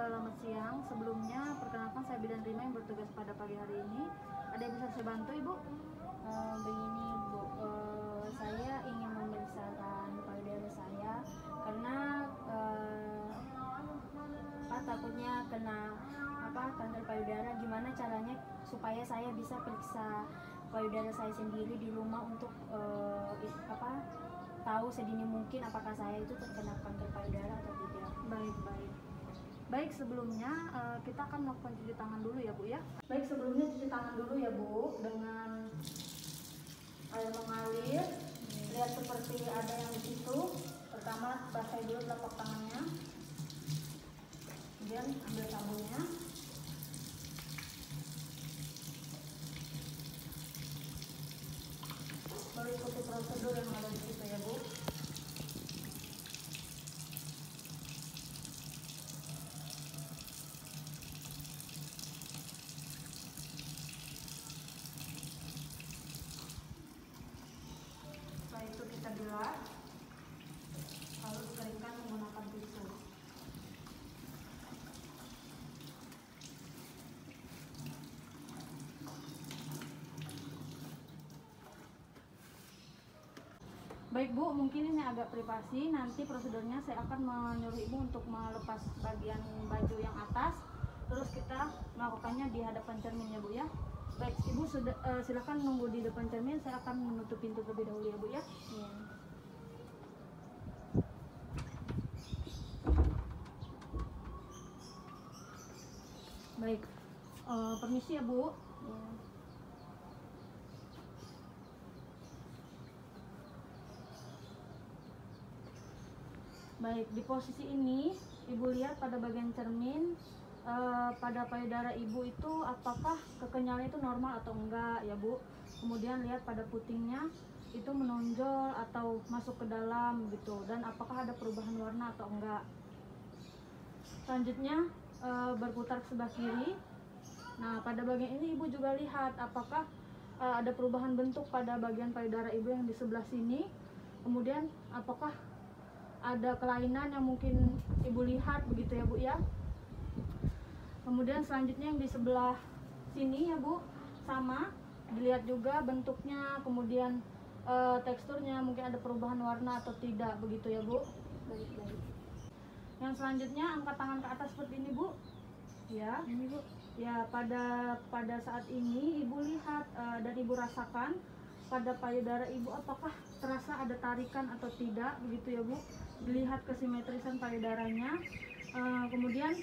selamat siang. Sebelumnya, perkenalkan saya Bidan Rima yang bertugas pada pagi hari ini. Ada yang bisa saya bantu, Ibu? Begini Bu, saya ingin memeriksakan payudara saya karena takutnya kena kanker payudara. Gimana caranya supaya saya bisa periksa payudara saya sendiri di rumah untuk tahu sedini mungkin apakah saya itu terkena kanker payudara atau tidak. Baik, sebelumnya kita akan melakukan cuci tangan dulu ya Bu ya. Baik, sebelumnya cuci tangan dulu ya Bu dengan air mengalir. Lihat seperti ada yang di situ. Pertama basahi dulu telapak tangannya, kemudian ambil sabunnya. Baru ikuti prosedur yang ada di situ ya Bu. Setelah itu kita bilas, lalu dikeringkan menggunakan tisu. Baik Bu, mungkin ini agak privasi. Nanti prosedurnya saya akan menyuruh Ibu untuk melepas bagian baju yang atas. Terus kita melakukannya di hadapan cermin ya Bu ya. Baik, Ibu silakan nunggu di depan cermin. Saya akan menutup pintu terlebih dahulu ya Bu ya. Iya. Baik, permisi ya Bu. Iya. Baik, di posisi ini Ibu lihat pada bagian cermin, pada payudara Ibu itu apakah kekenyalan itu normal atau enggak ya Bu. Kemudian lihat pada putingnya itu menonjol atau masuk ke dalam gitu, dan apakah ada perubahan warna atau enggak. Selanjutnya berputar ke sebelah kiri. Nah, pada bagian ini Ibu juga lihat apakah ada perubahan bentuk pada bagian payudara Ibu yang di sebelah sini. Kemudian apakah ada kelainan yang mungkin Ibu lihat begitu ya Bu ya. Kemudian selanjutnya yang di sebelah sini ya Bu, sama dilihat juga bentuknya, kemudian teksturnya mungkin ada perubahan warna atau tidak begitu ya Bu. Baik. Yang selanjutnya angkat tangan ke atas seperti ini Bu. Ya, ini Bu. Ya, pada saat ini Ibu lihat dan Ibu rasakan pada payudara Ibu apakah terasa ada tarikan atau tidak begitu ya Bu. Dilihat kesimetrisan payudaranya. Kemudian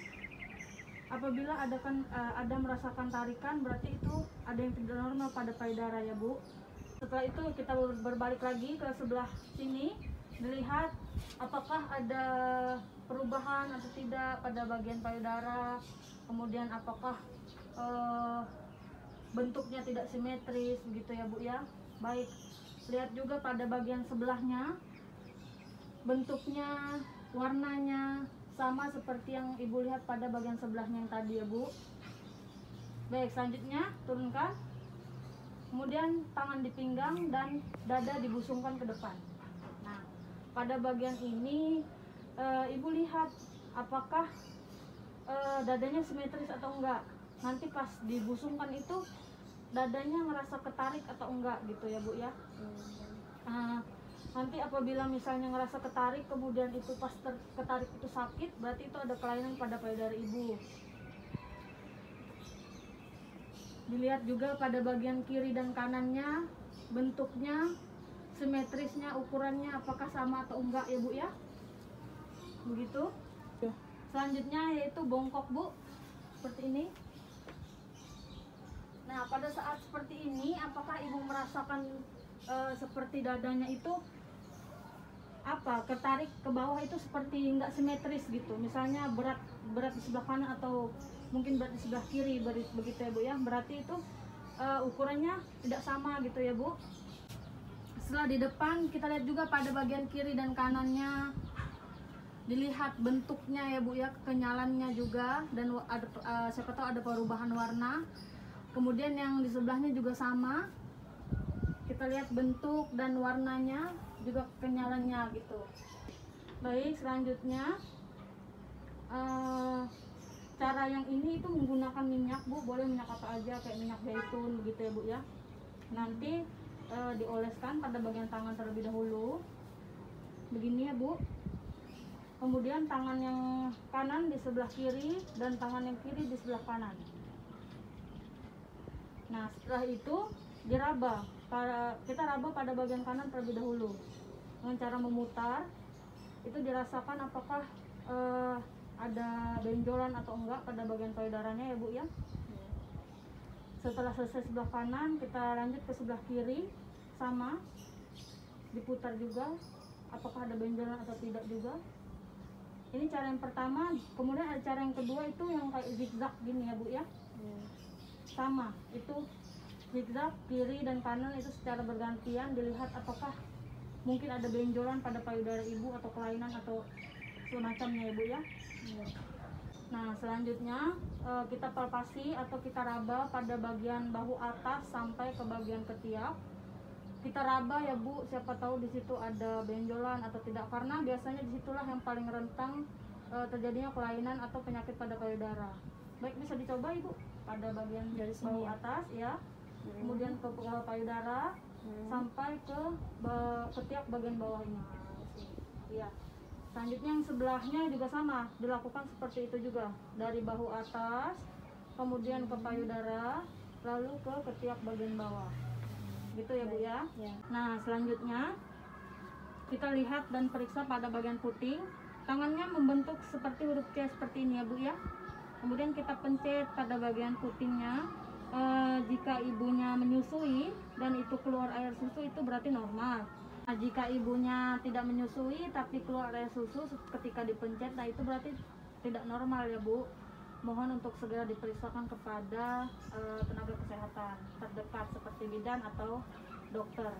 apabila ada merasakan tarikan, berarti itu ada yang tidak normal pada payudara ya Bu. Setelah itu kita berbalik lagi ke sebelah sini, dilihat apakah ada perubahan atau tidak pada bagian payudara. Kemudian apakah bentuknya tidak simetris begitu ya Bu ya. Baik, lihat juga pada bagian sebelahnya, bentuknya, warnanya sama seperti yang Ibu lihat pada bagian sebelahnya yang tadi ya Bu. Baik, selanjutnya turunkan. Kemudian tangan di pinggang dan dada dibusungkan ke depan. Nah, pada bagian ini Ibu lihat apakah dadanya simetris atau enggak. Nanti pas dibusungkan itu dadanya ngerasa ketarik atau enggak gitu ya Bu ya. Nanti apabila misalnya ngerasa ketarik, kemudian itu pas ketarik itu sakit, berarti itu ada kelainan pada payudara Ibu. Dilihat juga pada bagian kiri dan kanannya, bentuknya, simetrisnya, ukurannya apakah sama atau enggak ya Bu ya. Begitu. Selanjutnya yaitu bongkok Bu, seperti ini. Nah, pada saat seperti ini apakah Ibu merasakan seperti dadanya itu ketarik ke bawah itu seperti nggak simetris gitu, misalnya berat di sebelah kanan atau mungkin berat di sebelah kiri begitu ya Bu ya. Berarti itu ukurannya tidak sama gitu ya Bu. Setelah di depan kita lihat juga pada bagian kiri dan kanannya, dilihat bentuknya ya Bu ya, kekenyalannya juga, dan ada siapa tahu ada perubahan warna. Kemudian yang di sebelahnya juga sama, kita lihat bentuk dan warnanya juga kenyalannya gitu. Baik, selanjutnya cara yang ini itu menggunakan minyak Bu, boleh minyak apa aja kayak minyak zaitun begitu ya Bu ya. Nanti dioleskan pada bagian tangan terlebih dahulu begini ya Bu. Kemudian tangan yang kanan di sebelah kiri dan tangan yang kiri di sebelah kanan. Nah setelah itu diraba, kita raba pada bagian kanan terlebih dahulu dengan cara memutar. Itu dirasakan apakah ada benjolan atau enggak pada bagian payudaranya ya Bu ya. Setelah selesai sebelah kanan, kita lanjut ke sebelah kiri, sama diputar juga apakah ada benjolan atau tidak juga. Ini cara yang pertama. Kemudian ada cara yang kedua itu yang kayak zigzag gini ya Bu ya. Sama, itu zigzag kiri dan kanan itu secara bergantian, dilihat apakah mungkin ada benjolan pada payudara ibu atau kelainan atau semacamnya ya Bu ya. Nah selanjutnya kita palpasi atau kita raba pada bagian bahu atas sampai ke bagian ketiak. Kita raba ya Bu, siapa tahu di situ ada benjolan atau tidak, karena biasanya disitulah yang paling rentan terjadinya kelainan atau penyakit pada payudara. Baik, bisa dicoba Ibu pada bagian dari bahu atas ya, kemudian ke payudara sampai ke ketiak bagian bawah ini. Ya. Selanjutnya yang sebelahnya juga sama, dilakukan seperti itu juga, dari bahu atas, kemudian ke payudara, lalu ke ketiak bagian bawah. Gitu ya Bu ya. Nah selanjutnya kita lihat dan periksa pada bagian puting. Tangannya membentuk seperti huruf C seperti ini ya Bu ya. Kemudian kita pencet pada bagian putingnya. Jika ibunya menyusui dan itu keluar air susu, itu berarti normal. Nah, jika ibunya tidak menyusui tapi keluar air susu ketika dipencet, nah itu berarti tidak normal ya Bu. Mohon untuk segera diperiksakan kepada tenaga kesehatan terdekat seperti bidan atau dokter.